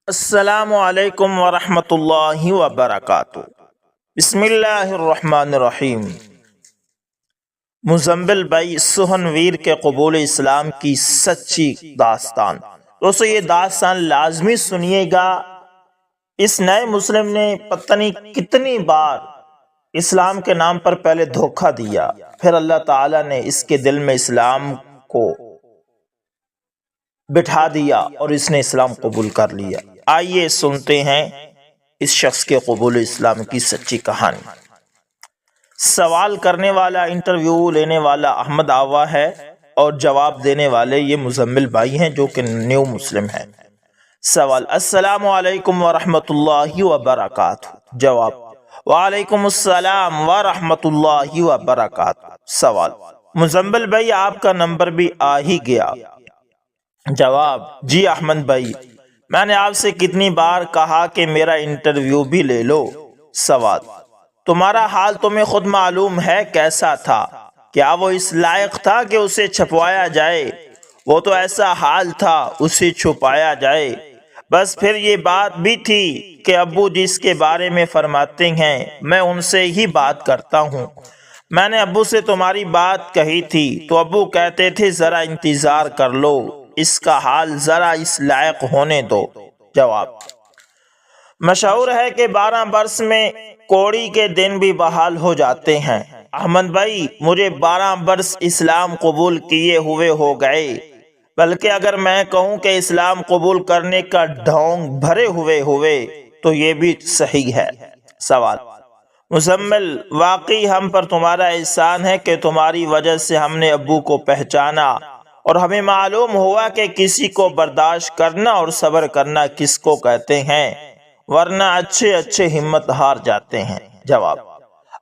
السلام علیکم ورحمۃ اللہ وبرکاتہ۔ بسم اللہ الرحمن الرحیم۔ مزمل بھائی سہن ویر کے قبول اسلام کی سچی داستان۔ دوستو یہ داستان لازمی سنیے گا۔ اس نئے مسلم نے پتہ نہیں کتنی بار اسلام کے نام پر پہلے دھوکہ دیا، پھر اللہ تعالیٰ نے اس کے دل میں اسلام کو بٹھا دیا اور اس نے اسلام قبول کر لیا۔ آئیے سنتے ہیں اس شخص کے قبول اسلام کی سچی کہانی۔ سوال کرنے والا، انٹرویو لینے والا احمد آوا ہے اور جواب دینے والے یہ مزمل بھائی ہیں جو کہ نیو مسلم ہیں۔ سوال: السلام علیکم ورحمۃ اللہ وبرکاتہ۔ جواب: وعلیکم السلام ورحمۃ اللہ وبرکاتہ۔ سوال: مزمل بھائی آپ کا نمبر بھی آ ہی گیا۔ جواب: جی احمد بھائی، میں نے آپ سے کتنی بار کہا کہ میرا انٹرویو بھی لے لو۔ سوال: تمہارا حال تمہیں خود معلوم ہے کیسا تھا؟ کیا وہ اس لائق تھا کہ اسے چھپوایا جائے؟ وہ تو ایسا حال تھا اسے چھپایا جائے۔ بس پھر یہ بات بھی تھی کہ ابو جس کے بارے میں فرماتے ہیں میں ان سے ہی بات کرتا ہوں۔ میں نے ابو سے تمہاری بات کہی تھی تو ابو کہتے تھے ذرا انتظار کر لو، اس کا حال ذرا اس لائق ہونے دو۔ جواب: مشہور ہے کہ 12 برس میں کوڑی کے دن بھی بحال ہو جاتے ہیں۔ احمد بھائی، مجھے 12 برس اسلام قبول کیے ہوئے ہو گئے، بلکہ اگر میں کہوں کہ اسلام قبول کرنے کا ڈھونگ بھرے ہوئے تو یہ بھی صحیح ہے۔ سوال: مزمل، واقعی ہم پر تمہارا احسان ہے کہ تمہاری وجہ سے ہم نے ابو کو پہچانا اور ہمیں معلوم ہوا کہ کسی کو برداشت کرنا اور صبر کرنا کس کو کہتے ہیں، ورنہ اچھے ہمت ہار جاتے ہیں۔ جواب: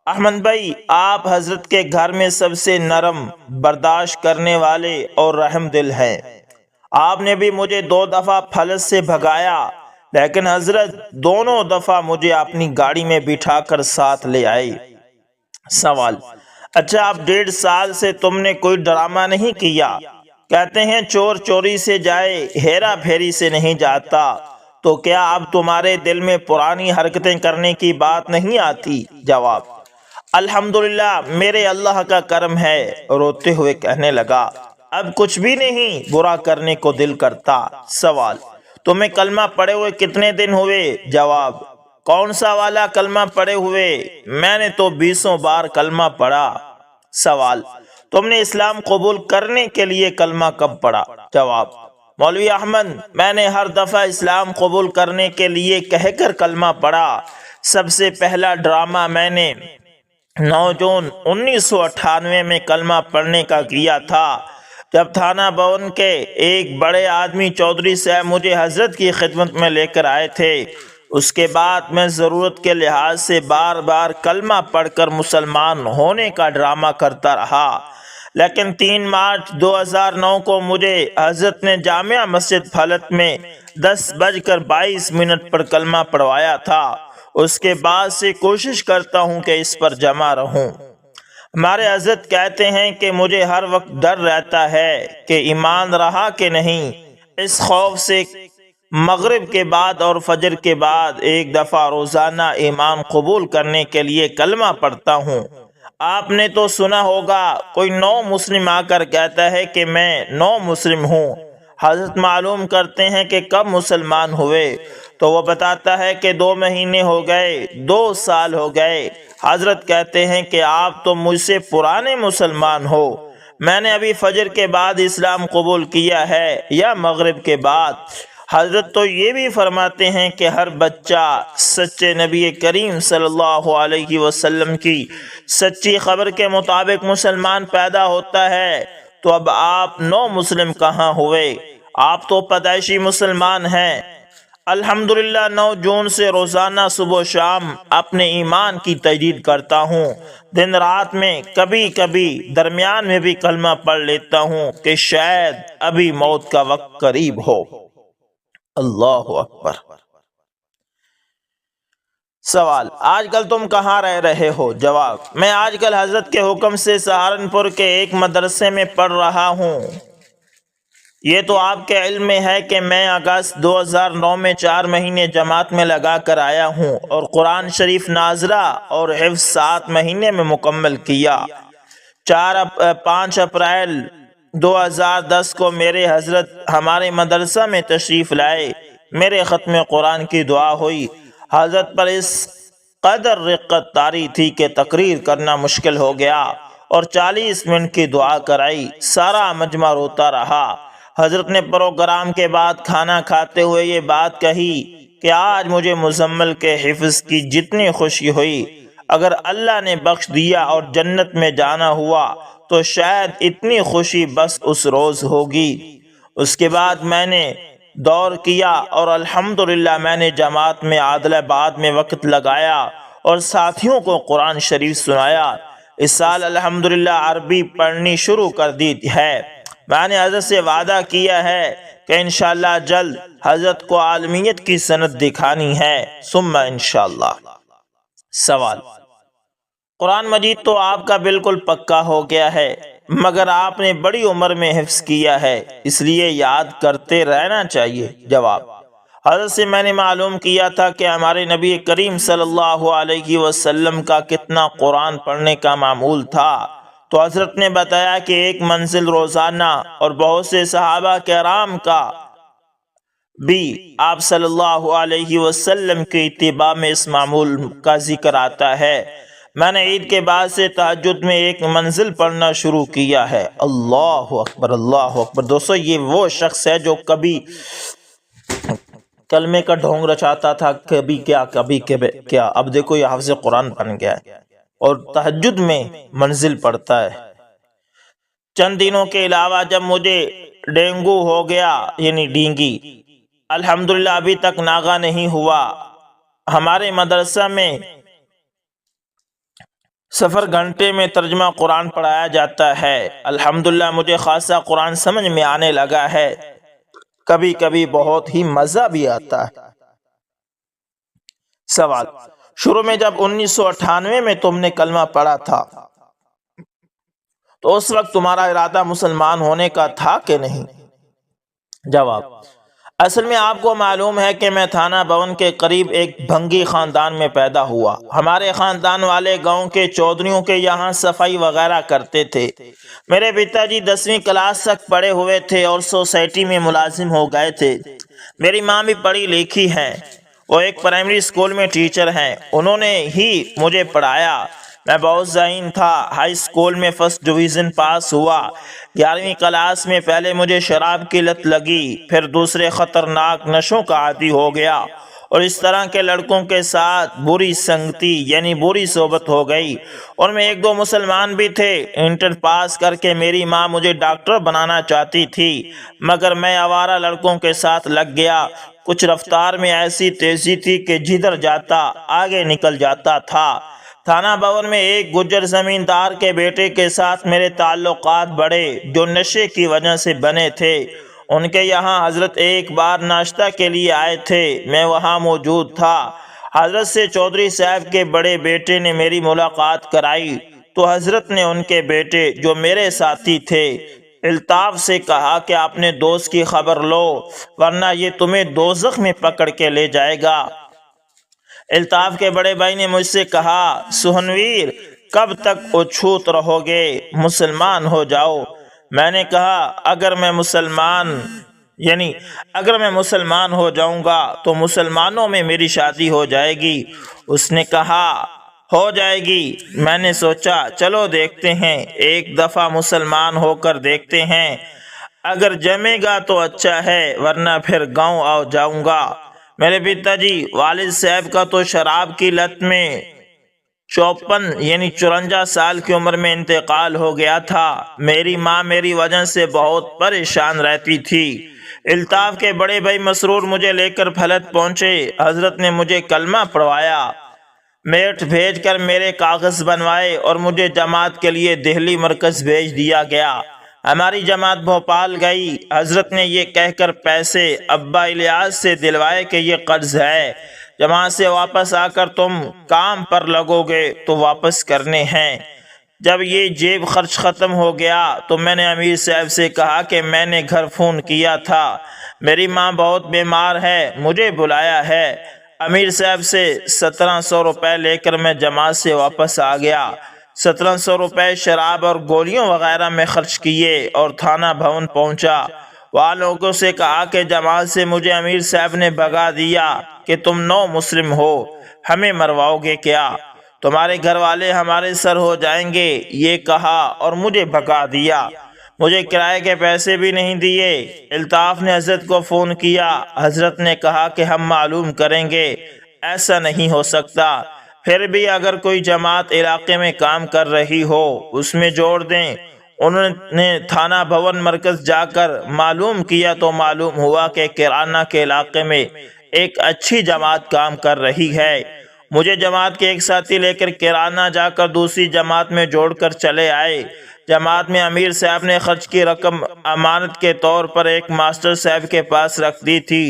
احمد بھائی، آپ حضرت کے گھر میں سب سے نرم، برداشت کرنے والے اور رحم دل ہیں۔ آپ نے بھی مجھے 2 دفعہ پھلس سے بھگایا، لیکن حضرت دونوں دفعہ مجھے اپنی گاڑی میں بٹھا کر ساتھ لے آئے۔ سوال: اچھا، اب 1.5 سال سے تم نے کوئی ڈرامہ نہیں کیا؟ کہتے ہیں چور چوری سے جائے، ہیرا پھیری سے نہیں جاتا، تو کیا اب تمہارے دل میں پرانی حرکتیں کرنے کی بات نہیں آتی؟ جواب: الحمدللہ، میرے اللہ کا کرم ہے۔ روتے ہوئے کہنے لگا، اب کچھ بھی نہیں برا کرنے کو دل کرتا۔ سوال: تمہیں کلمہ پڑھے ہوئے کتنے دن ہوئے؟ جواب: کون سا والا کلمہ پڑھے ہوئے؟ میں نے تو 20 بار کلمہ پڑھا۔ سوال: تم نے اسلام قبول کرنے کے لیے کلمہ کب پڑھا؟ جواب: مولوی احمد، میں نے ہر دفعہ اسلام قبول کرنے کے لیے کہہ کر کلمہ پڑھا۔ سب سے پہلا ڈرامہ میں نے 9 جون 1998 میں کلمہ پڑھنے کا کیا تھا، جب تھانہ بھون کے ایک بڑے آدمی چودھری صاحب مجھے حضرت کی خدمت میں لے کر آئے تھے۔ اس کے بعد میں ضرورت کے لحاظ سے بار بار کلمہ پڑھ کر مسلمان ہونے کا ڈرامہ کرتا رہا، لیکن 3 مارچ 2009 کو مجھے حضرت نے جامعہ مسجد پھلت میں 10:22 پر کلمہ پڑھوایا تھا۔ اس کے بعد سے کوشش کرتا ہوں کہ اس پر جمع رہوں۔ ہمارے حضرت کہتے ہیں کہ مجھے ہر وقت ڈر رہتا ہے کہ ایمان رہا کہ نہیں۔ اس خوف سے مغرب کے بعد اور فجر کے بعد 1 دفعہ روزانہ ایمان قبول کرنے کے لیے کلمہ پڑھتا ہوں۔ آپ نے تو سنا ہوگا کوئی نو مسلم آ کر کہتا ہے کہ میں نو مسلم ہوں۔ حضرت معلوم کرتے ہیں کہ کب مسلمان ہوئے، تو وہ بتاتا ہے کہ 2 مہینے ہو گئے، 2 سال ہو گئے۔ حضرت کہتے ہیں کہ آپ تو مجھ سے پرانے مسلمان ہو۔ میں نے ابھی فجر کے بعد اسلام قبول کیا ہے یا مغرب کے بعد؟ حضرت تو یہ بھی فرماتے ہیں کہ ہر بچہ سچے نبی کریم صلی اللہ علیہ وسلم کی سچی خبر کے مطابق مسلمان پیدا ہوتا ہے، تو اب آپ نو مسلم کہاں ہوئے؟ آپ تو پیدائشی مسلمان ہیں۔ الحمدللہ 9 جون سے روزانہ صبح و شام اپنے ایمان کی تجدید کرتا ہوں۔ دن رات میں کبھی کبھی درمیان میں بھی کلمہ پڑھ لیتا ہوں کہ شاید ابھی موت کا وقت قریب ہو۔ اللہ اکبر۔ سوال: آج کل تم کہاں رہ رہے ہو؟ جواب: میں آج کل حضرت کے حکم سے سہارنپور کے ایک مدرسے میں پڑھ رہا ہوں۔ یہ تو آپ کے علم میں ہے کہ میں اگست 2009 میں 4 مہینے جماعت میں لگا کر آیا ہوں اور قرآن شریف ناظرہ اور حفظ 7 مہینے میں مکمل کیا۔ 5 اپریل 2010 کو میرے حضرت ہمارے مدرسہ میں تشریف لائے۔ میرے ختم قرآن کی دعا ہوئی۔ حضرت پر اس قدر رقت طاری تھی کہ تقریر کرنا مشکل ہو گیا اور 40 منٹ کی دعا کرائی۔ سارا مجمع روتا رہا۔ حضرت نے پروگرام کے بعد کھانا کھاتے ہوئے یہ بات کہی کہ آج مجھے مزمل کے حفظ کی جتنی خوشی ہوئی، اگر اللہ نے بخش دیا اور جنت میں جانا ہوا تو شاید اتنی خوشی بس اس روز ہوگی۔ اس کے بعد میں نے دور کیا اور الحمدللہ میں نے جماعت میں عادل آباد میں وقت لگایا اور ساتھیوں کو قرآن شریف سنایا۔ اس سال الحمدللہ عربی پڑھنی شروع کر دی ہے۔ میں نے حضرت سے وعدہ کیا ہے کہ انشاءاللہ جلد حضرت کو عالمیت کی سند دکھانی ہے، ثم انشاءاللہ۔ سوال: قرآن مجید تو آپ کا بالکل پکا ہو گیا ہے، مگر آپ نے بڑی عمر میں حفظ کیا ہے، اس لیے یاد کرتے رہنا چاہیے۔ جواب: حضرت سے میں نے معلوم کیا تھا کہ ہمارے نبی کریم صلی اللہ علیہ وسلم کا کتنا قرآن پڑھنے کا معمول تھا، تو حضرت نے بتایا کہ 1 منزل روزانہ، اور بہت سے صحابہ کرام کا بھی آپ صلی اللہ علیہ وسلم کی اتباع میں اس معمول کا ذکر آتا ہے۔ میں نے عید کے بعد سے تہجد میں 1 منزل پڑھنا شروع کیا ہے۔ اللہ اکبر، اللہ اکبر۔ دوستو، یہ وہ شخص ہے جو کبھی کلمے کا ڈھونگ رچاتا تھا، کبھی کیا، اب دیکھو یہ حافظ قرآن بن گیا ہے اور تہجد میں منزل پڑھتا ہے۔ چند دنوں کے علاوہ جب مجھے ڈینگو ہو گیا، یعنی ڈینگی، الحمدللہ ابھی تک ناغہ نہیں ہوا۔ ہمارے مدرسہ میں سفر گھنٹے میں ترجمہ قرآن پڑھایا جاتا ہے۔ الحمدللہ مجھے خاصا قرآن سمجھ میں آنے لگا ہے، کبھی کبھی بہت ہی مزہ بھی آتا ہے۔ سوال: شروع میں جب 1998 میں تم نے کلمہ پڑھا تھا تو اس وقت تمہارا ارادہ مسلمان ہونے کا تھا کہ نہیں؟ جواب: اصل میں آپ کو معلوم ہے کہ میں تھانہ بھون کے قریب ایک بھنگی خاندان میں پیدا ہوا۔ ہمارے خاندان والے گاؤں کے چودھریوں کے یہاں صفائی وغیرہ کرتے تھے۔ میرے پتا جی 10ویں کلاس تک پڑھے ہوئے تھے اور سوسائٹی میں ملازم ہو گئے تھے۔ میری ماں بھی پڑھی لکھی ہیں، وہ ایک پرائمری اسکول میں ٹیچر ہیں، انہوں نے ہی مجھے پڑھایا۔ میں بہت ذہین تھا، ہائی اسکول میں فرسٹ ڈویژن پاس ہوا۔ 11ویں کلاس میں پہلے مجھے شراب کی لت لگی، پھر دوسرے خطرناک نشوں کا عادی ہو گیا اور اس طرح کے لڑکوں کے ساتھ بری سنگتی یعنی بری صحبت ہو گئی، اور میں 1-2 مسلمان بھی تھے۔ انٹر پاس کر کے میری ماں مجھے ڈاکٹر بنانا چاہتی تھی، مگر میں آوارہ لڑکوں کے ساتھ لگ گیا۔ کچھ رفتار میں ایسی تیزی تھی کہ جدھر جاتا آگے نکل جاتا تھا۔ تھانہ بھون میں ایک گجر زمیندار کے بیٹے کے ساتھ میرے تعلقات بڑھے جو نشے کی وجہ سے بنے تھے۔ ان کے یہاں حضرت ایک بار ناشتہ کے لیے آئے تھے، میں وہاں موجود تھا۔ حضرت سے چودھری صاحب کے بڑے بیٹے نے میری ملاقات کرائی تو حضرت نے ان کے بیٹے جو میرے ساتھی تھے الطاف سے کہا کہ اپنے دوست کی خبر لو ورنہ یہ تمہیں دوزخ میں پکڑ کے لے جائے گا۔ الطاف کے بڑے بھائی نے مجھ سے کہا، سہنویر کب تک اچھوت رہو گے، مسلمان ہو جاؤ۔ میں نے کہا اگر میں مسلمان ہو جاؤں گا تو مسلمانوں میں میری شادی ہو جائے گی۔ اس نے کہا ہو جائے گی۔ میں نے سوچا چلو دیکھتے ہیں، ایک دفعہ مسلمان ہو کر دیکھتے ہیں، اگر جمے گا تو اچھا ہے ورنہ پھر گاؤں آ جاؤں گا۔ میرے پتا جی والد صاحب کا تو شراب کی لت میں 54 سال کی عمر میں انتقال ہو گیا تھا۔ میری ماں میری وجہ سے بہت پریشان رہتی تھی۔ الطاف کے بڑے بھائی مسرور مجھے لے کر پھلت پہنچے۔ حضرت نے مجھے کلمہ پڑھوایا، میٹ بھیج کر میرے کاغذ بنوائے اور مجھے جماعت کے لیے دہلی مرکز بھیج دیا گیا۔ ہماری جماعت بھوپال گئی۔ حضرت نے یہ کہہ کر پیسے ابا الیاس سے دلوائے کہ یہ قرض ہے، جب وہاں سے واپس آ کر تم کام پر لگو گے تو واپس کرنے ہیں۔ جب یہ جیب خرچ ختم ہو گیا تو میں نے امیر صاحب سے کہا کہ میں نے گھر فون کیا تھا، میری ماں بہت بیمار ہے، مجھے بلایا ہے۔ امیر صاحب سے 1700 روپے لے کر میں جماعت سے واپس آ گیا۔ 1700 روپے شراب اور گولیوں وغیرہ میں خرچ کیے اور تھانہ بھون پہنچا۔ وہاں لوگوں سے کہا کہ جماعت سے مجھے امیر صاحب نے بھگا دیا کہ تم نو مسلم ہو، ہمیں مرواؤ گے کیا؟ تمہارے گھر والے ہمارے سر ہو جائیں گے، یہ کہا اور مجھے بھگا دیا۔ مجھے کرائے کے پیسے بھی نہیں دیے۔ الطاف نے حضرت کو فون کیا۔ حضرت نے کہا کہ ہم معلوم کریں گے، ایسا نہیں ہو سکتا، پھر بھی اگر کوئی جماعت علاقے میں کام کر رہی ہو اس میں جوڑ دیں۔ انہوں نے تھانہ بھون مرکز جا کر معلوم کیا تو معلوم ہوا کہ کیرانہ کے علاقے میں ایک اچھی جماعت کام کر رہی ہے۔ مجھے جماعت کے ایک ساتھی لے کر کیرانہ جا کر دوسری جماعت میں جوڑ کر چلے آئے۔ جماعت میں امیر صاحب نے خرچ کی رقم امانت کے طور پر ایک ماسٹر صاحب کے پاس رکھ دی تھی۔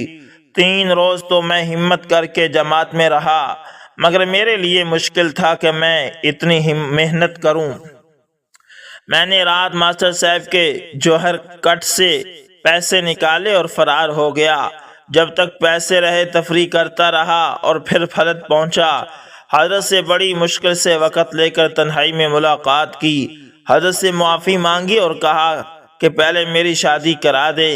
3 روز تو میں ہمت کر کے جماعت میں رہا، مگر میرے لیے مشکل تھا کہ میں اتنی محنت کروں۔ میں نے رات ماسٹر صاحب کے جوہر کٹ سے پیسے نکالے اور فرار ہو گیا۔ جب تک پیسے رہے تفریح کرتا رہا اور پھر پھلت پہنچا۔ حضرت سے بڑی مشکل سے وقت لے کر تنہائی میں ملاقات کی۔ حضرت سے معافی مانگی اور کہا کہ پہلے میری شادی کرا دے۔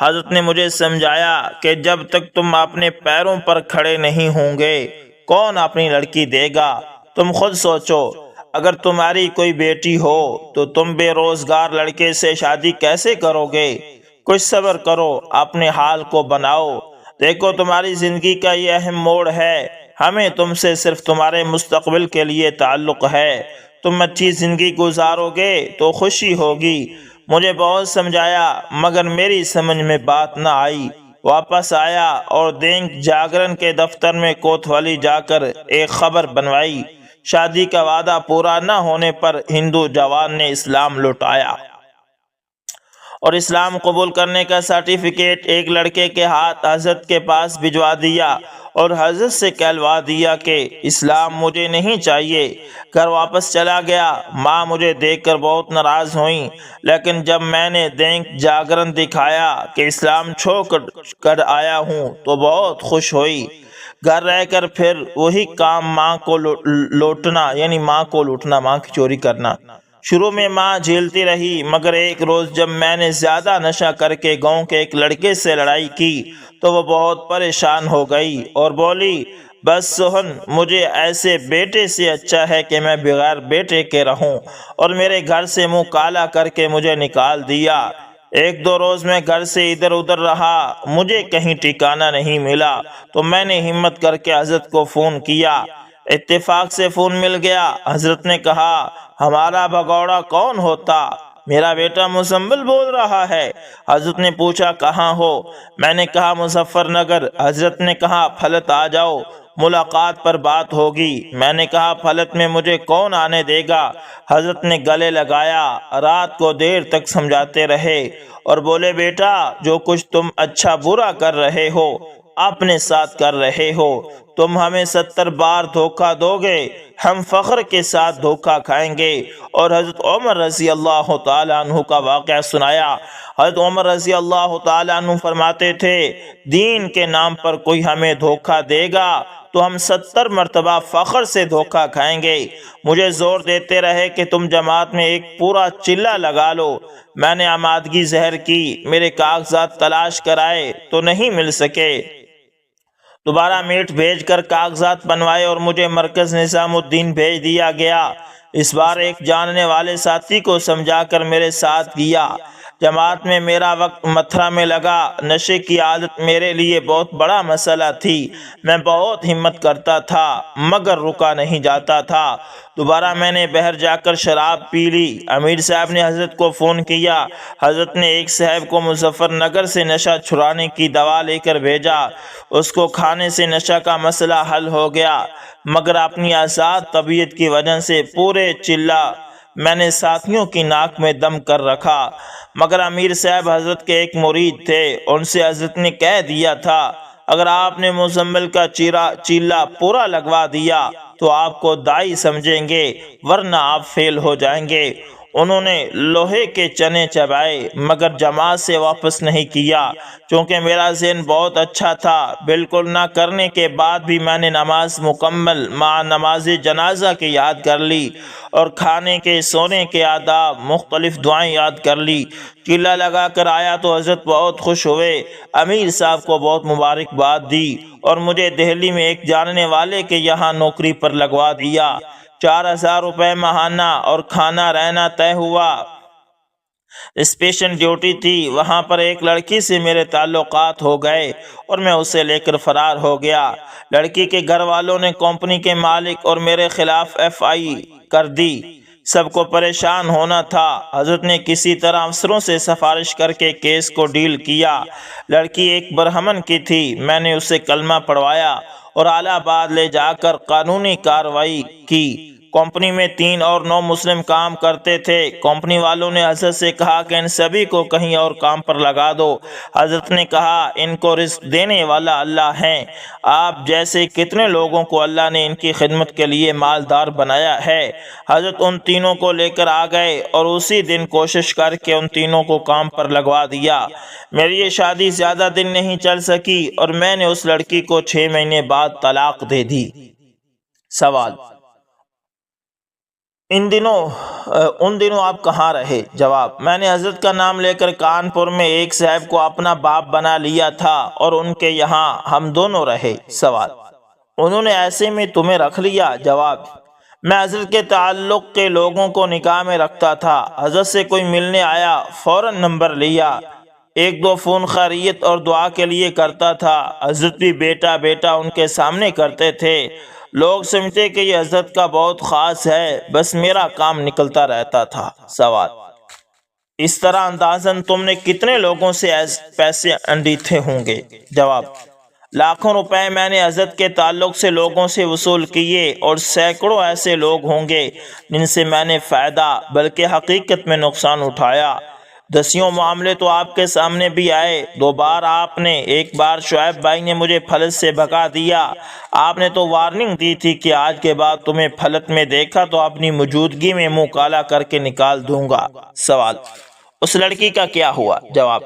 حضرت نے مجھے سمجھایا کہ جب تک تم اپنے پیروں پر کھڑے نہیں ہوں گے کون اپنی لڑکی دے گا؟ تم خود سوچو، اگر تمہاری کوئی بیٹی ہو تو تم بے روزگار لڑکے سے شادی کیسے کرو گے؟ کچھ صبر کرو، اپنے حال کو بناؤ۔ دیکھو تمہاری زندگی کا یہ اہم موڑ ہے، ہمیں تم سے صرف تمہارے مستقبل کے لیے تعلق ہے۔ تم اچھی زندگی گزارو گے تو خوشی ہوگی۔ مجھے بہت سمجھایا مگر میری سمجھ میں بات نہ آئی۔ واپس آیا اور دینک جاگرن کے دفتر میں کوتوالی جا کر ایک خبر بنوائی۔ شادی کا وعدہ پورا نہ ہونے پر ہندو جوان نے اسلام لوٹایا اور اسلام قبول کرنے کا سرٹیفکیٹ ایک لڑکے کے ہاتھ حضرت کے پاس بھجوا دیا اور حضرت سے کہلوا دیا کہ اسلام مجھے نہیں چاہیے۔ گھر واپس چلا گیا۔ ماں مجھے دیکھ کر بہت ناراض ہوئیں، لیکن جب میں نے دینک جاگرن دکھایا کہ اسلام چھوڑ کر آیا ہوں تو بہت خوش ہوئی۔ گھر رہ کر پھر وہی کام ماں کو لوٹنا، یعنی ماں کو لوٹنا، ماں کی چوری کرنا۔ شروع میں ماں جھیلتی رہی، مگر ایک روز جب میں نے زیادہ نشہ کر کے گاؤں کے ایک لڑکے سے لڑائی کی تو وہ بہت پریشان ہو گئی اور بولی، بس سوہن، مجھے ایسے بیٹے سے اچھا ہے کہ میں بغیر بیٹے کے رہوں، اور میرے گھر سے منہ کالا کر کے مجھے نکال دیا۔ 1-2 روز میں گھر سے ادھر ادھر رہا، مجھے کہیں ٹھکانہ نہیں ملا تو میں نے ہمت کر کے حضرت کو فون کیا۔ اتفاق سے فون مل گیا۔ حضرت نے کہا، ہمارا بھگوڑا کون ہوتا؟ میرا بیٹا مزمل بول رہا ہے۔ حضرت نے پوچھا کہاں ہو؟ میں نے کہا مظفر نگر۔ حضرت نے کہا پھلت آ جاؤ، ملاقات پر بات ہوگی۔ میں نے کہا پھلت میں مجھے کون آنے دے گا؟ حضرت نے گلے لگایا، رات کو دیر تک سمجھاتے رہے اور بولے، بیٹا جو کچھ تم اچھا برا کر رہے ہو اپنے ساتھ کر رہے ہو، تم ہمیں 70 بار دھوکہ دو گے، ہم فخر کے ساتھ دھوکہ کھائیں گے۔ اور حضرت عمر رضی اللہ تعالیٰ عنہ کا واقعہ سنایا۔ حضرت عمر رضی اللہ تعالیٰ عنہ فرماتے تھے، دین کے نام پر کوئی ہمیں دھوکہ دے گا تو ہم 70 مرتبہ فخر سے دھوکہ کھائیں گے۔ مجھے زور دیتے رہے کہ تم جماعت میں ایک پورا چلہ لگا لو۔ میں نے آمادگی ظاہر کی، میرے کاغذات تلاش کرائے تو نہیں مل سکے۔ دوبارہ میٹ بھیج کر کاغذات بنوائے اور مجھے مرکز نظام الدین بھیج دیا گیا۔ اس بار ایک جاننے والے ساتھی کو سمجھا کر میرے ساتھ گیا۔ جماعت میں میرا وقت متھرا میں لگا۔ نشے کی عادت میرے لیے بہت بڑا مسئلہ تھی۔ میں بہت ہمت کرتا تھا مگر رکا نہیں جاتا تھا۔ دوبارہ میں نے باہر جا کر شراب پی لی۔ امیر صاحب نے حضرت کو فون کیا۔ حضرت نے ایک صاحب کو مظفر نگر سے نشہ چھڑانے کی دوا لے کر بھیجا۔ اس کو کھانے سے نشہ کا مسئلہ حل ہو گیا، مگر اپنی آزاد طبیعت کی وجہ سے پورے چلہ میں نے ساتھیوں کی ناک میں دم کر رکھا۔ مگر امیر صاحب حضرت کے ایک مرید تھے، ان سے حضرت نے کہہ دیا تھا، اگر آپ نے مزمل کا چیلہ پورا لگوا دیا تو آپ کو دائی سمجھیں گے ورنہ آپ فیل ہو جائیں گے۔ انہوں نے لوہے کے چنے چبائے مگر جماعت سے واپس نہیں کیا، چونکہ میرا ذہن بہت اچھا تھا۔ بالکل نہ کرنے کے بعد بھی میں نے نماز مکمل مع نماز جنازہ کی یاد کر لی اور کھانے کے سونے کے آداب مختلف دعائیں یاد کر لی۔ چلا لگا کر آیا تو حضرت بہت خوش ہوئے، امیر صاحب کو بہت مبارکباد دی اور مجھے دہلی میں ایک جاننے والے کے یہاں نوکری پر لگوا دیا۔ 4000 روپے ماہانہ اور کھانا رہنا طے ہوا۔ اسپیشل ڈیوٹی تھی، وہاں پر ایک لڑکی سے میرے تعلقات ہو گئے اور میں اسے لے کر فرار ہو گیا۔ لڑکی کے گھر والوں نے کمپنی کے مالک اور میرے خلاف FI کر دی۔ سب کو پریشان ہونا تھا۔ حضرت نے کسی طرح افسروں سے سفارش کر کے کیس کو ڈیل کیا۔ لڑکی ایک برہمن کی تھی، میں نے اسے کلمہ پڑھوایا اور الہ آباد لے جا کر قانونی کارروائی کی۔ کمپنی میں 3 اور 9 مسلم کام کرتے تھے۔ کمپنی والوں نے حضرت سے کہا کہ ان سبھی کو کہیں اور کام پر لگا دو۔ حضرت نے کہا ان کو رزق دینے والا اللہ ہے، آپ جیسے کتنے لوگوں کو اللہ نے ان کی خدمت کے لیے مالدار بنایا ہے۔ حضرت ان تینوں کو لے کر آ گئے اور اسی دن کوشش کر کے ان تینوں کو کام پر لگوا دیا۔ میری یہ شادی زیادہ دن نہیں چل سکی اور میں نے اس لڑکی کو 6 مہینے بعد طلاق دے دی۔ سوال: ان دنوں آپ کہاں رہے؟ جواب: میں نے حضرت کا نام لے کر کانپور میں ایک صاحب کو اپنا باپ بنا لیا تھا اور ان کے یہاں ہم دونوں رہے۔ سوال: انہوں نے ایسے میں تمہیں رکھ لیا؟ جواب: میں حضرت کے تعلق کے لوگوں کو نکاح میں رکھتا تھا۔ حضرت سے کوئی ملنے آیا، فوراً نمبر لیا، 1-2 فون خیریت اور دعا کے لیے کرتا تھا۔ حضرت بھی بیٹا بیٹا ان کے سامنے کرتے تھے۔ لوگ سمجھتے کہ یہ حضرت کا بہت خاص ہے، بس میرا کام نکلتا رہتا تھا۔ سوال: اس طرح اندازاً تم نے کتنے لوگوں سے پیسے انڈیتھے ہوں گے؟ جواب: لاکھوں روپے میں نے حضرت کے تعلق سے لوگوں سے وصول کیے اور سینکڑوں ایسے لوگ ہوں گے جن سے میں نے فائدہ بلکہ حقیقت میں نقصان اٹھایا۔ 10 معاملے تو آپ کے سامنے بھی آئے۔ 2 بار آپ نے، ایک بار شعیب بھائی نے مجھے پھلت سے بھگا دیا۔ آپ نے تو وارننگ دی تھی کہ آج کے بعد تمہیں پھلت میں دیکھا تو اپنی موجودگی میں منہ کالا کر کے نکال دوں گا۔ سوال: اس لڑکی کا کیا ہوا؟ جواب: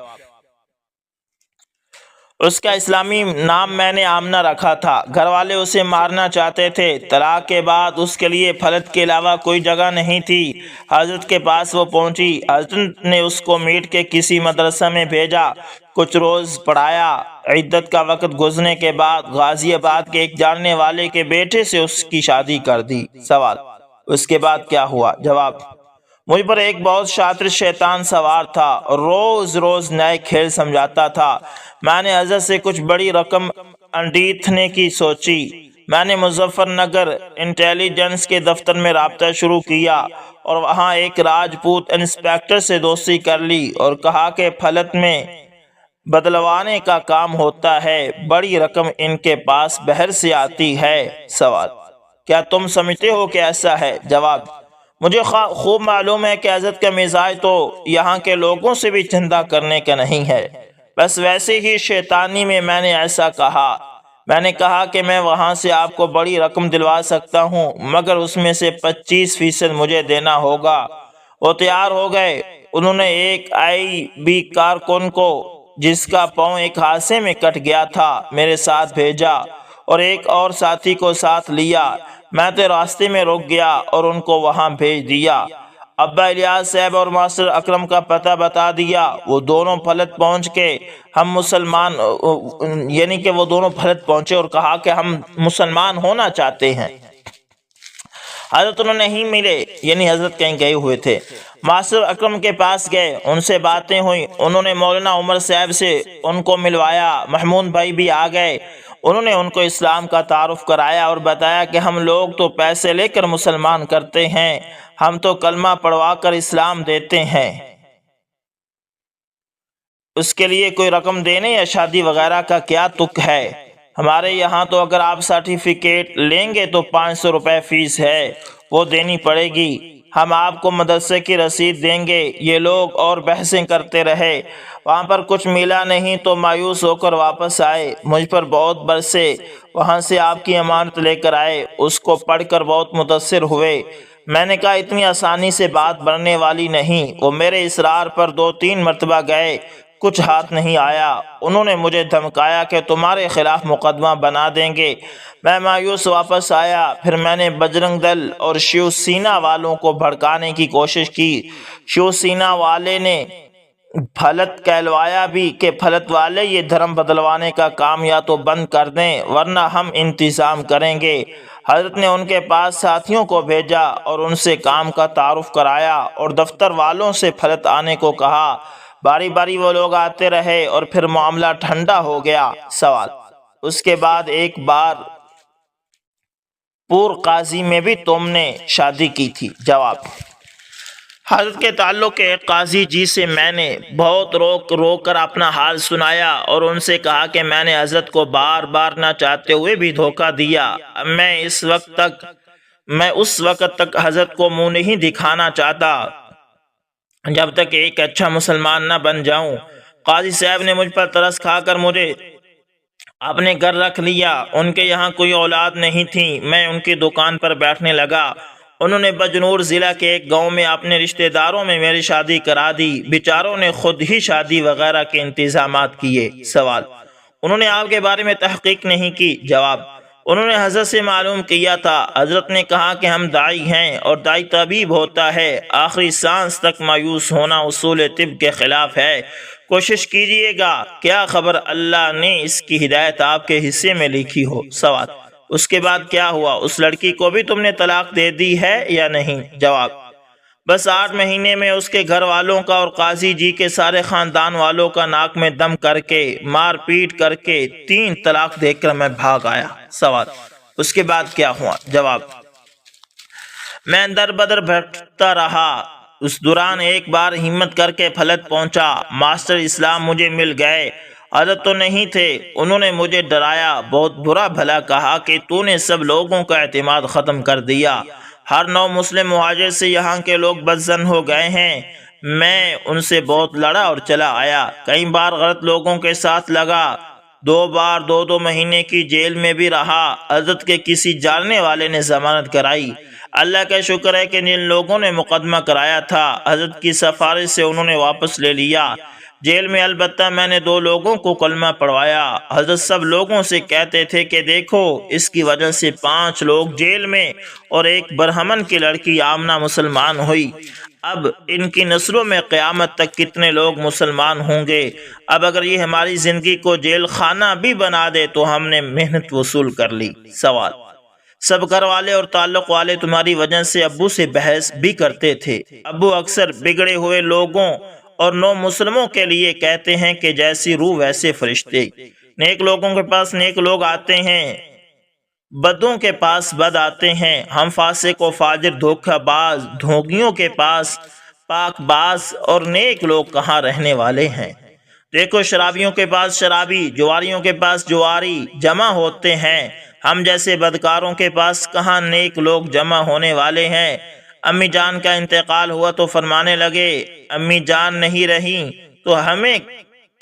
اس کا اسلامی نام میں نے آمنہ رکھا تھا۔ گھر والے اسے مارنا چاہتے تھے۔ طلاق کے بعد اس کے لیے پھلت کے علاوہ کوئی جگہ نہیں تھی۔ حضرت کے پاس وہ پہنچی۔ حضرت نے اس کو میٹ کے کسی مدرسہ میں بھیجا، کچھ روز پڑھایا۔ عدت کا وقت گزرنے کے بعد غازی آباد کے ایک جاننے والے کے بیٹے سے اس کی شادی کر دی۔ سوال: اس کے بعد کیا ہوا؟ جواب: مجھ پر ایک بہت شاطر شیطان سوار تھا اور روز روز نئے کھیل سمجھاتا تھا۔ میں نے حضرت سے کچھ بڑی رقم انڈیتھنے کی سوچی۔ میں نے مظفر نگر انٹیلیجنس کے دفتر میں رابطہ شروع کیا اور وہاں ایک راجپوت انسپیکٹر سے دوستی کر لی اور کہا کہ پھلت میں بدلوانے کا کام ہوتا ہے، بڑی رقم ان کے پاس بہر سے آتی ہے۔ سوال: کیا تم سمجھتے ہو کہ ایسا ہے؟ جواب: مجھے خوب معلوم ہے کہ حضرت کا مزاج تو یہاں کے لوگوں سے بھی چندہ کرنے کا نہیں ہے، بس ویسے ہی شیطانی میں نے ایسا کہا۔ میں نے کہا کہ میں وہاں سے آپ کو بڑی رقم دلوا سکتا ہوں مگر اس میں سے 25% مجھے دینا ہوگا۔ وہ تیار ہو گئے۔ انہوں نے ایک IB کارکن کو جس کا پاؤں ایک حادثے میں کٹ گیا تھا میرے ساتھ بھیجا اور ایک اور ساتھی کو ساتھ لیا۔ میں تو راستے میں رک گیا اور ان کو وہاں بھیج دیا۔ ابا الیاس صاحب اور ماسٹر اکرم کا پتہ بتا دیا۔ وہ دونوں پھلت پہنچ کے وہ دونوں پھلت پہنچے اور کہا کہ ہم مسلمان ہونا چاہتے ہیں۔ حضرت انہوں نہیں ملے، حضرت کہیں گئے ہوئے تھے۔ ماسٹر اکرم کے پاس گئے، ان سے باتیں ہوئیں۔ انہوں نے مولانا عمر صاحب سے ان کو ملوایا۔ محمود بھائی بھی آ گئے۔ انہوں نے ان کو اسلام کا تعارف کرایا اور بتایا کہ ہم لوگ تو پیسے لے کر مسلمان کرتے ہیں، ہم تو کلمہ پڑھوا کر اسلام دیتے ہیں، اس کے لیے کوئی رقم دینے یا شادی وغیرہ کا کیا تک ہے؟ ہمارے یہاں تو اگر آپ سرٹیفکیٹ لیں گے تو 500 روپے فیس ہے، وہ دینی پڑے گی۔ ہم آپ کو مدرسے کی رسید دیں گے۔ یہ لوگ اور بحثیں کرتے رہے، وہاں پر کچھ ملا نہیں تو مایوس ہو کر واپس آئے۔ مجھ پر بہت برسے، وہاں سے آپ کی امانت لے کر آئے، اس کو پڑھ کر بہت متاثر ہوئے۔ میں نے کہا اتنی آسانی سے بات بننے والی نہیں۔ وہ میرے اصرار پر 2-3 مرتبہ گئے، کچھ ہاتھ نہیں آیا۔ انہوں نے مجھے دھمکایا کہ تمہارے خلاف مقدمہ بنا دیں گے۔ میں مایوس واپس آیا۔ پھر میں نے بجرنگ دل اور شیو سینا والوں کو بھڑکانے کی کوشش کی۔ شیو سینا والے نے پھلت کہلوایا بھی کہ پھلت والے یہ دھرم بدلوانے کا کام یا تو بند کر دیں ورنہ ہم انتظام کریں گے۔ حضرت نے ان کے پاس ساتھیوں کو بھیجا اور ان سے کام کا تعارف کرایا اور دفتر والوں سے پھلت آنے کو کہا۔ باری باری وہ لوگ آتے رہے اور پھر معاملہ ٹھنڈا ہو گیا۔ سوال: اس کے بعد ایک بار پور قاضی میں بھی تم نے شادی کی تھی؟ جواب: حضرت کے تعلق ایک قاضی جی سے میں نے بہت رو کر اپنا حال سنایا اور ان سے کہا کہ میں نے حضرت کو بار بار نہ چاہتے ہوئے بھی دھوکہ دیا۔ میں اس وقت تک حضرت کو منہ نہیں دکھانا چاہتا جب تک ایک اچھا مسلمان نہ بن جاؤں۔ قاضی صاحب نے مجھ پر ترس کھا کر مجھے اپنے گھر رکھ لیا۔ ان کے یہاں کوئی اولاد نہیں تھی۔ میں ان کی دکان پر بیٹھنے لگا۔ انہوں نے بجنور ضلع کے ایک گاؤں میں اپنے رشتہ داروں میں میری شادی کرا دی۔ بیچاروں نے خود ہی شادی وغیرہ کے انتظامات کیے۔ سوال: انہوں نے آپ کے بارے میں تحقیق نہیں کی؟ جواب: انہوں نے حضرت سے معلوم کیا تھا۔ حضرت نے کہا کہ ہم داعی ہیں اور داعی طبیب ہوتا ہے، آخری سانس تک مایوس ہونا اصول طب کے خلاف ہے، کوشش کیجئے گا، کیا خبر اللہ نے اس کی ہدایت آپ کے حصے میں لکھی ہو۔ سوال: اس کے بعد کیا ہوا؟ اس لڑکی کو بھی تم نے طلاق دے دی ہے یا نہیں؟ جواب: بس 8 مہینے میں اس کے گھر والوں کا اور قاضی جی کے سارے خاندان والوں کا ناک میں دم کر کے مار پیٹ کر کے 3 طلاق دے کر میں بھاگ آیا۔ سوال: اس کے بعد کیا ہوا؟ جواب: میں در بدر بھٹکتا رہا۔ اس دوران ایک بار ہمت کر کے پھلت پہنچا۔ ماسٹر اسلام مجھے مل گئے۔ حضرت تو نہیں تھے۔ انہوں نے مجھے ڈرایا، بہت برا بھلا کہا کہ تو نے سب لوگوں کا اعتماد ختم کر دیا، ہر نو مسلم مہاجر سے یہاں کے لوگ بدظن ہو گئے ہیں۔ میں ان سے بہت لڑا اور چلا آیا، کئی بار غلط لوگوں کے ساتھ لگا، 2 بار 2 مہینے کی جیل میں بھی رہا۔ حضرت کے کسی جاننے والے نے ضمانت کرائی۔ اللہ کا شکر ہے کہ جن لوگوں نے مقدمہ کرایا تھا حضرت کی سفارش سے انہوں نے واپس لے لیا۔ جیل میں البتہ میں نے 2 لوگوں کو کلمہ پڑھوایا۔ حضرت سب لوگوں سے کہتے تھے کہ دیکھو اس کی وجہ سے 5 لوگ جیل میں اور ایک برہمن کی لڑکی آمنہ مسلمان ہوئی، اب ان کی نسلوں میں قیامت تک کتنے لوگ مسلمان ہوں گے۔ اب اگر یہ ہماری زندگی کو جیل خانہ بھی بنا دے تو ہم نے محنت وصول کر لی۔ سوال: سب گھر والے اور تعلق والے تمہاری وجہ سے ابو سے بحث بھی کرتے تھے؟ ابو اکثر بگڑے ہوئے لوگوں اور نو مسلموں کے لیے کہتے ہیں کہ جیسی روح ویسے فرشتے، نیک لوگوں کے پاس نیک لوگ آتے ہیں، بدوں کے پاس بد آتے ہیں، ہم فاسق و فاجر دھوکہ باز ڈھونگیوں کے پاس پاک باز اور نیک لوگ کہاں رہنے والے ہیں؟ دیکھو شرابیوں کے پاس شرابی، جواریوں کے پاس جواری جمع ہوتے ہیں، ہم جیسے بدکاروں کے پاس کہاں نیک لوگ جمع ہونے والے ہیں۔ امی جان کا انتقال ہوا تو فرمانے لگے امی جان نہیں رہی تو ہمیں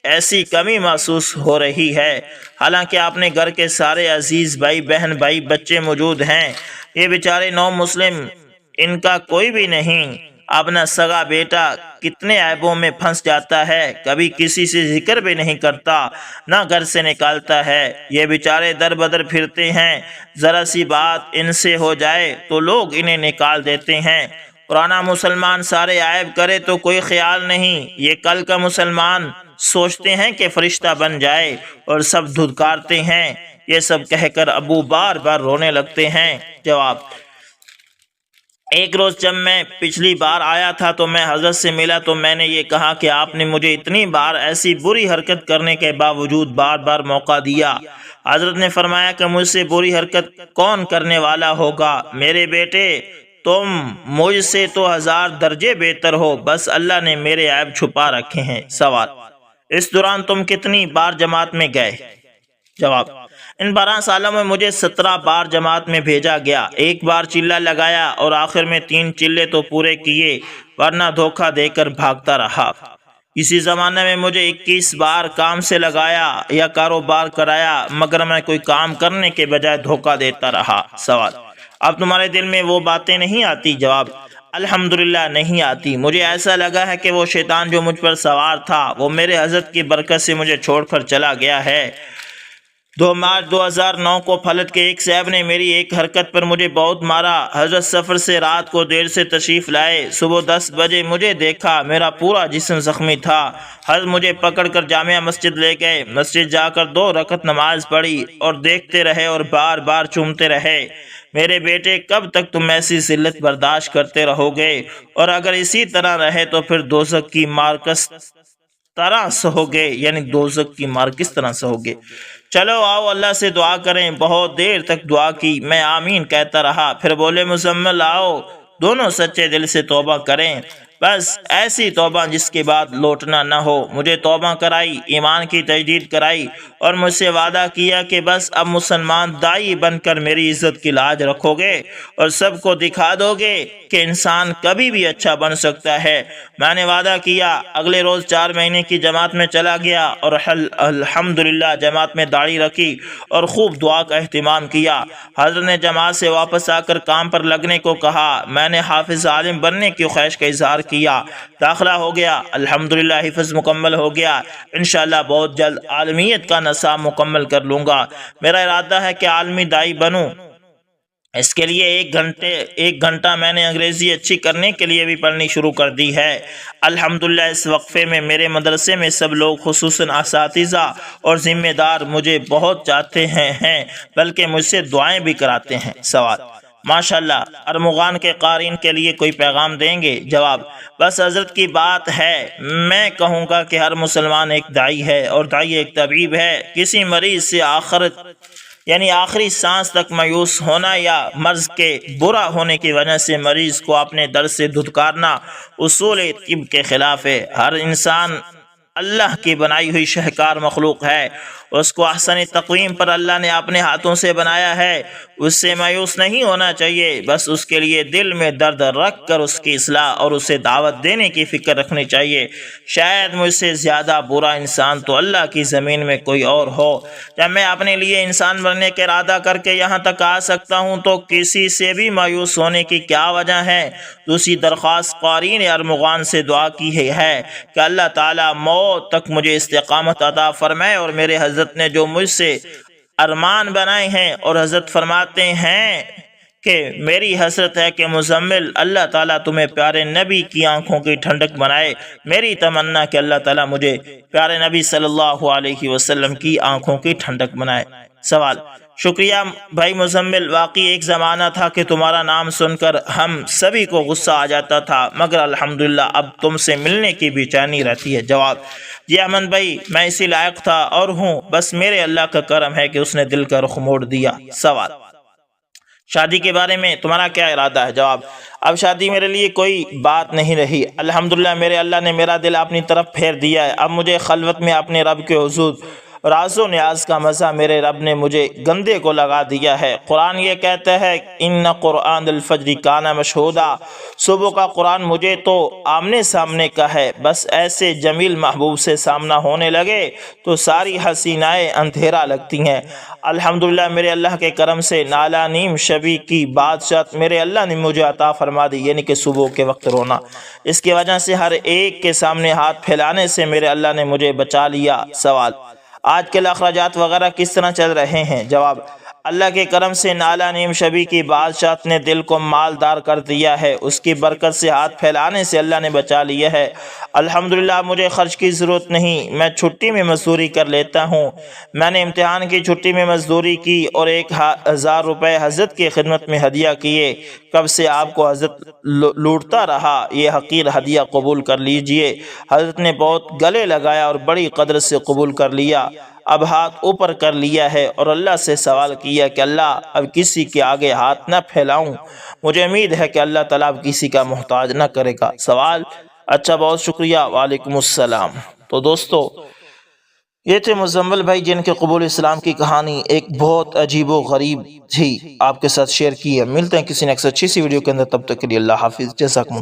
ایسی کمی محسوس ہو رہی ہے، حالانکہ آپ نے گھر کے سارے عزیز بھائی بہن بھائی بچے موجود ہیں، یہ بیچارے نو مسلم ان کا کوئی بھی نہیں۔ اپنا سگا بیٹا کتنے عیبوں میں پھنس جاتا ہے، کبھی کسی سے ذکر بھی نہیں کرتا، نہ گھر سے نکالتا ہے، یہ بیچارے در بدر پھرتے ہیں، ذرا سی بات ان سے ہو جائے تو لوگ انہیں نکال دیتے ہیں، پرانا مسلمان سارے عیب کرے تو کوئی خیال نہیں، یہ کل کا مسلمان سوچتے ہیں کہ فرشتہ بن جائے اور سب دھتکارتے ہیں۔ یہ سب کہہ کر ابو بار بار رونے لگتے ہیں۔ جواب: ایک روز جب میں پچھلی بار آیا تھا تو میں حضرت سے ملا تو میں نے یہ کہا کہ آپ نے مجھے اتنی بار ایسی بری حرکت کرنے کے باوجود بار بار موقع دیا۔ حضرت نے فرمایا کہ مجھ سے بری حرکت کون کرنے والا ہوگا؟ میرے بیٹے تم مجھ سے تو 1000 درجے بہتر ہو، بس اللہ نے میرے عیب چھپا رکھے ہیں۔ سوال: اس دوران تم کتنی بار جماعت میں گئے؟ جواب: ان 12 سالوں میں مجھے 17 بار جماعت میں بھیجا گیا، ایک بار چلہ لگایا اور آخر میں 3 چلے تو پورے کیے، ورنہ دھوکہ دے کر بھاگتا رہا۔ اسی زمانے میں مجھے 21 بار کام سے لگایا یا کاروبار کرایا، مگر میں کوئی کام کرنے کے بجائے دھوکہ دیتا رہا۔ سوال: اب تمہارے دل میں وہ باتیں نہیں آتی؟ جواب: الحمدللہ نہیں آتی۔ مجھے ایسا لگا ہے کہ وہ شیطان جو مجھ پر سوار تھا وہ میرے حضرت کی برکت سے مجھے چھوڑ کر چلا گیا ہے۔ 2 مارچ 2009 کو پھلٹ کے ایک صاحب نے میری ایک حرکت پر مجھے بہت مارا۔ حضرت سفر سے رات کو دیر سے تشریف لائے، صبح 10 بجے مجھے دیکھا، میرا پورا جسم زخمی تھا۔ حضرت مجھے پکڑ کر جامع مسجد لے گئے، مسجد جا کر 2 رکعت نماز پڑھی اور دیکھتے رہے اور بار بار چومتے رہے، میرے بیٹے کب تک تم ایسی ذلت برداشت کرتے رہو گے، اور اگر اسی طرح رہے تو پھر دوزخ کی مار کس طرح سہوگے، یعنی دوزخ کی مار کس طرح سہوگے۔ چلو آؤ اللہ سے دعا کریں۔ بہت دیر تک دعا کی، میں آمین کہتا رہا، پھر بولے مزمل آؤ دونوں سچے دل سے توبہ کریں، بس ایسی توبہ جس کے بعد لوٹنا نہ ہو۔ مجھے توبہ کرائی، ایمان کی تجدید کرائی اور مجھ سے وعدہ کیا کہ بس اب مسلمان دائی بن کر میری عزت کی لاج رکھو گے اور سب کو دکھا دو گے کہ انسان کبھی بھی اچھا بن سکتا ہے۔ میں نے وعدہ کیا، اگلے روز 4 مہینے کی جماعت میں چلا گیا اور الحمدللہ جماعت میں داڑھی رکھی اور خوب دعا کا اہتمام کیا۔ حضرت نے جماعت سے واپس آ کر کام پر لگنے کو کہا، میں نے حافظ عالم بننے کی خواہش کا اظہار کیا، داخلہ ہو گیا، الحمدللہ حفظ مکمل ہو گیا، انشاءاللہ بہت جلد عالمیت کا نصاب مکمل کر لوں گا۔ میرا ارادہ ہے کہ عالمی دائی بنوں، اس کے لیے ایک گھنٹہ میں نے انگریزی اچھی کرنے کے لیے بھی پڑھنی شروع کر دی ہے۔ الحمدللہ اس وقفے میں میرے مدرسے میں سب لوگ خصوصاً اساتذہ اور ذمہ دار مجھے بہت چاہتے ہیں بلکہ مجھ سے دعائیں بھی کراتے ہیں۔ سوال: ماشاءاللہ، ارمغان کے قارئین کے لیے کوئی پیغام دیں گے؟ جواب: بس حضرت کی بات ہے، میں کہوں گا کہ ہر مسلمان ایک دائی ہے اور دائی ایک طبیب ہے۔ کسی مریض سے آخری سانس تک مایوس ہونا یا مرض کے برا ہونے کی وجہ سے مریض کو اپنے درد سے دھتکارنا اصول طب کے خلاف ہے۔ ہر انسان اللہ کی بنائی ہوئی شہکار مخلوق ہے، اس کو احسن تقویم پر اللہ نے اپنے ہاتھوں سے بنایا ہے، اس سے مایوس نہیں ہونا چاہیے، بس اس کے لیے دل میں درد رکھ کر اس کی اصلاح اور اسے دعوت دینے کی فکر رکھنی چاہیے۔ شاید مجھ سے زیادہ برا انسان تو اللہ کی زمین میں کوئی اور ہو۔ جب میں اپنے لیے انسان بننے کا ارادہ کر کے یہاں تک آ سکتا ہوں تو کسی سے بھی مایوس ہونے کی کیا وجہ ہے؟ دوسری درخواست قارئین ارمغان سے دعا کی ہے کہ اللہ تعالیٰ موت تک مجھے استقامت عطا فرمائے، اور میرے حضرت نے جو مجھ سے ارمان بنائے ہیں، اور حضرت فرماتے ہیں کہ میری حسرت ہے کہ مزمل اللہ تعالیٰ تمہیں پیارے نبی کی آنکھوں کی ٹھنڈک بنائے۔ میری تمنا کہ اللہ تعالیٰ مجھے پیارے نبی صلی اللہ علیہ وسلم کی آنکھوں کی ٹھنڈک بنائے۔ سوال: شکریہ بھائی مزمل، واقعی ایک زمانہ تھا کہ تمہارا نام سن کر ہم سبھی کو غصہ آ جاتا تھا، مگر الحمدللہ اب تم سے ملنے کی بے چینی رہتی ہے۔ جواب: جی احمد بھائی، میں اسی لائق تھا اور ہوں، بس میرے اللہ کا کرم ہے کہ اس نے دل کا رخ موڑ دیا۔ سوال: شادی کے بارے میں تمہارا کیا ارادہ ہے؟ جواب: اب شادی میرے لیے کوئی بات نہیں رہی، الحمدللہ میرے اللہ نے میرا دل اپنی طرف پھیر دیا ہے۔ اب مجھے خلوت میں اپنے رب کے حضور راز و نیاز کا مزہ میرے رب نے مجھے گندے کو لگا دیا ہے۔ قرآن یہ کہتا ہے، ان قرآن الفجر کان مشہودا، صبح کا قرآن مجھے تو آمنے سامنے کا ہے، بس ایسے جمیل محبوب سے سامنا ہونے لگے تو ساری حسینائیں اندھیرا لگتی ہیں۔ الحمدللہ میرے اللہ کے کرم سے نالا نیم شبی کی بادشاہت میرے اللہ نے مجھے عطا فرما دی، یعنی کہ صبح کے وقت رونا۔ اس کی وجہ سے ہر ایک کے سامنے ہاتھ پھیلانے سے میرے اللہ نے مجھے بچا لیا۔ سوال: آج کل اخراجات وغیرہ کس طرح چل رہے ہیں؟ جواب: اللہ کے کرم سے نالا نیم شبی کی بادشاہت نے دل کو مالدار کر دیا ہے، اس کی برکت سے ہاتھ پھیلانے سے اللہ نے بچا لیا ہے۔ الحمدللہ مجھے خرچ کی ضرورت نہیں، میں چھٹی میں مزدوری کر لیتا ہوں۔ میں نے امتحان کی چھٹی میں مزدوری کی اور 1000 روپے حضرت کی خدمت میں ہدیہ کیے۔ کب سے آپ کو حضرت لوٹتا رہا، یہ حقیر ہدیہ قبول کر لیجئے۔ حضرت نے بہت گلے لگایا اور بڑی قدر سے قبول کر لیا۔ اب ہاتھ اوپر کر لیا ہے اور اللہ سے سوال کیا کہ اللہ اب کسی کے آگے ہاتھ نہ پھیلاؤں، مجھے امید ہے کہ اللہ تعالیٰ اب کسی کا محتاج نہ کرے گا۔ سوال: اچھا، بہت شکریہ، وعلیکم السلام۔ تو دوستو، یہ تھے مزمل بھائی جن کے قبول اسلام کی کہانی ایک بہت عجیب و غریب تھی، آپ کے ساتھ شیئر کی ہے۔ ملتے ہیں کسی نیکسٹ اچھی سی ویڈیو کے اندر، تب تک کے لیے اللہ حافظ، جزاکم اللہ۔